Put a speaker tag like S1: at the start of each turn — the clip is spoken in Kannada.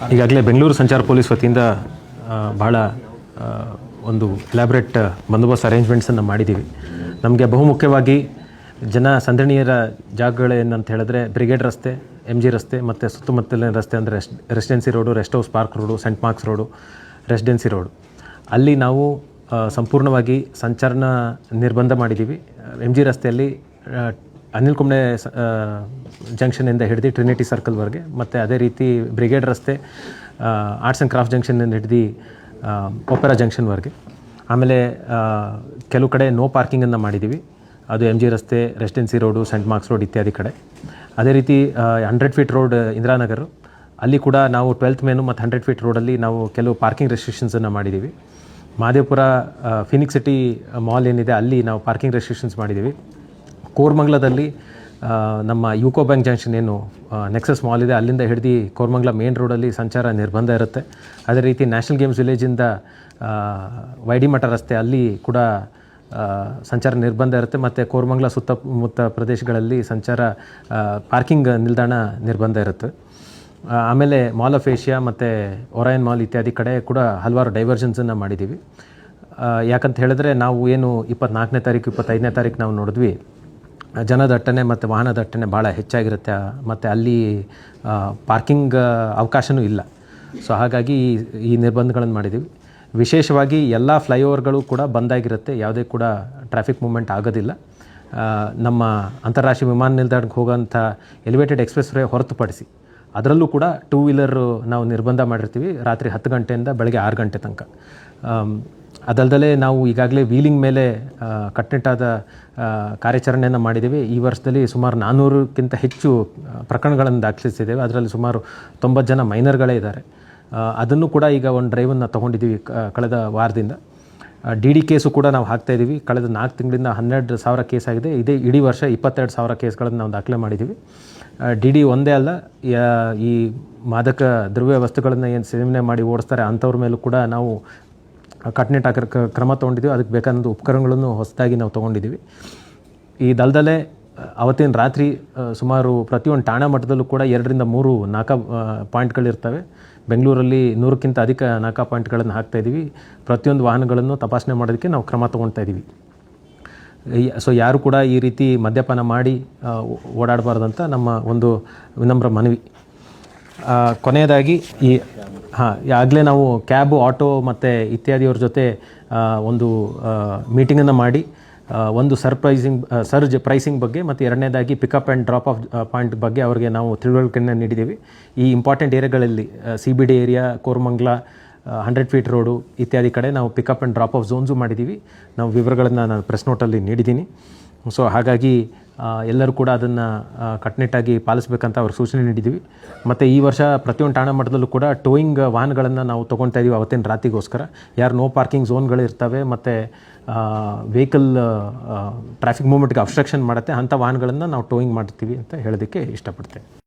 S1: ಈಗಾಗಲೇ ಬೆಂಗಳೂರು ಸಂಚಾರ ಪೊಲೀಸ್ ವತಿಯಿಂದ ಭಾಳ ಒಂದು ಎಲಾಬ್ರೇಟ್ ಬಂದೋಬಸ್ತ್ ಅರೇಂಜ್ಮೆಂಟ್ಸನ್ನು ಮಾಡಿದ್ದೀವಿ. ನಮಗೆ ಬಹುಮುಖ್ಯವಾಗಿ ಜನ ಸಂದಣಿಯರ ಜಾಗಗಳೇನಂತ ಹೇಳಿದ್ರೆ ಬ್ರಿಗೇಡ್ ರಸ್ತೆ, MG ರಸ್ತೆ ಮತ್ತು ಸುತ್ತಮುತ್ತಲಿನ ರಸ್ತೆ ಅಂದರೆ Residency Road, Rest House Park Road, St Marks Road, Residency Road ಅಲ್ಲಿ ನಾವು ಸಂಪೂರ್ಣವಾಗಿ ಸಂಚಾರನ ನಿರ್ಬಂಧ ಮಾಡಿದ್ದೀವಿ. MG ರಸ್ತೆಯಲ್ಲಿ ಅನಿಲ್ ಕುಂಬ್ಳೆ ಜಂಕ್ಷನಿಂದ ಹಿಡಿದು ಟ್ರಿನಿಟಿ ಸರ್ಕಲ್ವರೆಗೆ, ಮತ್ತು ಅದೇ ರೀತಿ ಬ್ರಿಗೇಡ್ ರಸ್ತೆ ಆರ್ಟ್ಸ್ ಆ್ಯಂಡ್ ಕ್ರಾಫ್ಟ್ ಜಂಕ್ಷನ್ನಿಂದ ಹಿಡಿದು ಒಪೆರಾ ಜಂಕ್ಷನ್ವರೆಗೆ. ಆಮೇಲೆ ಕೆಲವು ಕಡೆ ನೋ ಪಾರ್ಕಿಂಗನ್ನು ಮಾಡಿದ್ದೀವಿ, ಅದು MG ರಸ್ತೆ, Residency Road, St Marks Road ಇತ್ಯಾದಿ ಕಡೆ. ಅದೇ ರೀತಿ 100 ಫೀಟ್ ರೋಡ್ ಇಂದಿರಾನಗರ ಅಲ್ಲಿ ಕೂಡ ನಾವು 12th ಮೇನು ಮತ್ತು 100 ಫೀಟ್ ರೋಡಲ್ಲಿ ನಾವು ಕೆಲವು ಪಾರ್ಕಿಂಗ್ ರೆಸ್ಟ್ರಿಕ್ಷನ್ಸನ್ನು ಮಾಡಿದ್ದೀವಿ. ಮಹದೇವಪುರ ಫಿನಿಕ್ಸ್ ಸಿಟಿ ಮಾಲ್ ಏನಿದೆ ಅಲ್ಲಿ ನಾವು ಪಾರ್ಕಿಂಗ್ ರೆಸ್ಟ್ರಿಕ್ಷನ್ಸ್ ಮಾಡಿದ್ದೀವಿ. ಕೋರಮಂಗಲದಲ್ಲಿ ನಮ್ಮ ಯುಕೋ ಬ್ಯಾಂಕ್ ಜಂಕ್ಷನ್ ಏನು ನೆಕ್ಸಸ್ ಮಾಲ್ ಇದೆ ಅಲ್ಲಿಂದ ಹಿಡಿದು ಕೋರಮಂಗಲ ಮೇನ್ ರೋಡಲ್ಲಿ ಸಂಚಾರ ನಿರ್ಬಂಧ ಇರುತ್ತೆ. ಅದೇ ರೀತಿ ನ್ಯಾಷನಲ್ ಗೇಮ್ಸ್ ವಿಲೇಜಿಂದ ವೈಡಿ ಮಠ ರಸ್ತೆ ಅಲ್ಲಿ ಕೂಡ ಸಂಚಾರ ನಿರ್ಬಂಧ ಇರುತ್ತೆ. ಮತ್ತು ಕೋರಮಂಗಲ ಸುತ್ತಮುತ್ತ ಪ್ರದೇಶಗಳಲ್ಲಿ ಸಂಚಾರ ಪಾರ್ಕಿಂಗ್ ನಿಲ್ದಾಣ ನಿರ್ಬಂಧ ಇರುತ್ತೆ. ಆಮೇಲೆ ಮಾಲ್ ಆಫ್ ಏಷ್ಯಾ ಮತ್ತು ಒರಯನ್ ಮಾಲ್ ಇತ್ಯಾದಿ ಕಡೆ ಕೂಡ ಹಲವಾರು ಡೈವರ್ಷನ್ಸನ್ನು ಮಾಡಿದ್ದೀವಿ. ಯಾಕಂತ ಹೇಳಿದ್ರೆ ನಾವು ಏನು 24ನೇ ತಾರೀಕು 25ನೇ ತಾರೀಕು ನಾವು ನೋಡಿದ್ವಿ, ಜನದಟ್ಟಣೆ ಮತ್ತು ವಾಹನ ದಟ್ಟಣೆ ಭಾಳ ಹೆಚ್ಚಾಗಿರುತ್ತೆ, ಮತ್ತು ಅಲ್ಲಿ ಪಾರ್ಕಿಂಗ್ ಅವಕಾಶವೂ ಇಲ್ಲ. ಸೊ ಹಾಗಾಗಿ ಈ ನಿರ್ಬಂಧಗಳನ್ನು ಮಾಡಿದ್ದೀವಿ. ವಿಶೇಷವಾಗಿ ಎಲ್ಲ ಫ್ಲೈಓವರ್ಗಳು ಕೂಡ ಬಂದಾಗಿರುತ್ತೆ, ಯಾವುದೇ ಕೂಡ ಟ್ರಾಫಿಕ್ ಮೂವ್ಮೆಂಟ್ ಆಗೋದಿಲ್ಲ. ನಮ್ಮ ಅಂತಾರಾಷ್ಟ್ರೀಯ ವಿಮಾನ ನಿಲ್ದಾಣಕ್ಕೆ ಹೋಗೋಂಥ ಎಲಿವೇಟೆಡ್ ಎಕ್ಸ್ಪ್ರೆಸ್ ವೇ ಹೊರತುಪಡಿಸಿ ಅದರಲ್ಲೂ ಕೂಡ 2 ವೀಲರು ನಾವು ನಿರ್ಬಂಧ ಮಾಡಿರ್ತೀವಿ ರಾತ್ರಿ 10 ಗಂಟೆಯಿಂದ ಬೆಳಗ್ಗೆ 6 ಗಂಟೆ ತನಕ. ಅದಲ್ಲದೆ ನಾವು ಈಗಾಗಲೇ ವೀಲಿಂಗ್ ಮೇಲೆ ಕಟ್ಟುನಿಟ್ಟಾದ ಕಾರ್ಯಾಚರಣೆಯನ್ನು ಮಾಡಿದ್ದೀವಿ. ಈ ವರ್ಷದಲ್ಲಿ ಸುಮಾರು 400ಕ್ಕಿಂತ ಹೆಚ್ಚು ಪ್ರಕರಣಗಳನ್ನು ದಾಖಲಿಸಿದ್ದೇವೆ. ಅದರಲ್ಲಿ ಸುಮಾರು 90 ಜನ ಮೈನರ್ಗಳೇ ಇದ್ದಾರೆ. ಅದನ್ನು ಕೂಡ ಈಗ ಒಂದು ಡ್ರೈವನ್ನು ತೊಗೊಂಡಿದ್ದೀವಿ ಕಳೆದ ವಾರದಿಂದ. DD ಕೇಸು ಕೂಡ ನಾವು ಹಾಕ್ತಾಯಿದ್ದೀವಿ. ಕಳೆದ 4 ತಿಂಗಳಿಂದ 12,000 ಕೇಸ್ ಆಗಿದೆ. ಇಡೀ ವರ್ಷ 22,000 ಕೇಸ್ಗಳನ್ನು ನಾವು ದಾಖಲೆ ಮಾಡಿದ್ದೀವಿ. DD ಒಂದೇ ಅಲ್ಲ, ಈ ಮಾದಕ ದ್ರವ್ಯ ವಸ್ತುಗಳನ್ನು ಏನು ಸೇವನೆ ಮಾಡಿ ಓಡಿಸ್ತಾರೆ ಅಂಥವ್ರ ಮೇಲೂ ಕೂಡ ನಾವು ಕಟ್ಟುನಿಟ್ಟಾಗಿ ಕ್ರಮ ತೊಗೊಂಡಿದ್ದೀವಿ. ಅದಕ್ಕೆ ಬೇಕಾದ ಉಪಕರಣಗಳನ್ನು ಹೊಸದಾಗಿ ನಾವು ತೊಗೊಂಡಿದ್ದೀವಿ. ಇದಲ್ಲದೆ ಅವತ್ತಿನ ರಾತ್ರಿ ಸುಮಾರು ಪ್ರತಿಯೊಂದು ಠಾಣಾ ಮಟ್ಟದಲ್ಲೂ ಕೂಡ 2 ರಿಂದ 3 ನಾಕಾ ಪಾಯಿಂಟ್ಗಳಿರ್ತವೆ. ಬೆಂಗಳೂರಲ್ಲಿ 100ಕ್ಕಿಂತ ಅಧಿಕ ನಾಕಾ ಪಾಯಿಂಟ್ಗಳನ್ನು ಹಾಕ್ತಾಯಿದ್ದೀವಿ. ಪ್ರತಿಯೊಂದು ವಾಹನಗಳನ್ನು ತಪಾಸಣೆ ಮಾಡೋದಕ್ಕೆ ನಾವು ಕ್ರಮ ತೊಗೊಳ್ತಾ ಇದ್ದೀವಿ. ಸೊ ಯಾರು ಕೂಡ ಈ ರೀತಿ ಮದ್ಯಪಾನ ಮಾಡಿ ಓಡಾಡಬಾರ್ದಂತ ನಮ್ಮ ಒಂದು ವಿನಮ್ರ ಮನವಿ. ಕೊನೆಯದಾಗಿ ಆಗಲೇ ನಾವು ಕ್ಯಾಬು, ಆಟೋ ಮತ್ತು ಇತ್ಯಾದಿಯವ್ರ ಜೊತೆ ಒಂದು ಮೀಟಿಂಗನ್ನು ಮಾಡಿ ಒಂದು ಸರ್ಜ್ ಪ್ರೈಸಿಂಗ್ ಬಗ್ಗೆ ಮತ್ತು ಎರಡನೇದಾಗಿ pickup and drop off point ಬಗ್ಗೆ ಅವರಿಗೆ ನಾವು ತಿಳುವಳಿಕೆಯನ್ನು ನೀಡಿದ್ದೀವಿ. ಈ ಇಂಪಾರ್ಟೆಂಟ್ ಏರಿಯಾಗಳಲ್ಲಿ CBD area, Koramangala, 100 feet road ಇತ್ಯಾದಿ ಕಡೆ ನಾವು pickup and drop off zones ಮಾಡಿದ್ದೀವಿ. ನಾವು ವಿವರಗಳನ್ನು ನಾನು ಪ್ರೆಸ್ ನೋಟಲ್ಲಿ ನೀಡಿದ್ದೀನಿ. ಸೊ ಹಾಗಾಗಿ ಎಲ್ಲರೂ ಕೂಡ ಅದನ್ನು ಕಟ್ಟುನಿಟ್ಟಾಗಿ ಪಾಲಿಸಬೇಕಂತ ಅವ್ರಿಗೆ ಸೂಚನೆ ನೀಡಿದ್ದೀವಿ. ಮತ್ತು ಈ ವರ್ಷ ಪ್ರತಿಯೊಂದು ಠಾಣಾ ಮಟ್ಟದಲ್ಲೂ ಕೂಡ ಟೋಯಿಂಗ್ ವಾಹನಗಳನ್ನು ನಾವು ತೊಗೊಳ್ತಾ ಇದ್ದೀವಿ ಅವತ್ತಿನ ರಾತ್ರಿಗೋಸ್ಕರ. ಯಾರು ನೋ ಪಾರ್ಕಿಂಗ್ ಝೋನ್ಗಳು ಇರ್ತವೆ ಮತ್ತು ವೆಹಿಕಲ್ ಟ್ರಾಫಿಕ್ ಮೂವ್ಮೆಂಟ್ಗೆ ಅಬ್ಸ್ಟ್ರಕ್ಷನ್ ಮಾಡುತ್ತೆ ಅಂಥ ವಾಹನಗಳನ್ನು ನಾವು ಟೋಯಿಂಗ್ ಮಾಡ್ತೀವಿ ಅಂತ ಹೇಳೋದಕ್ಕೆ ಇಷ್ಟಪಡ್ತೇನೆ.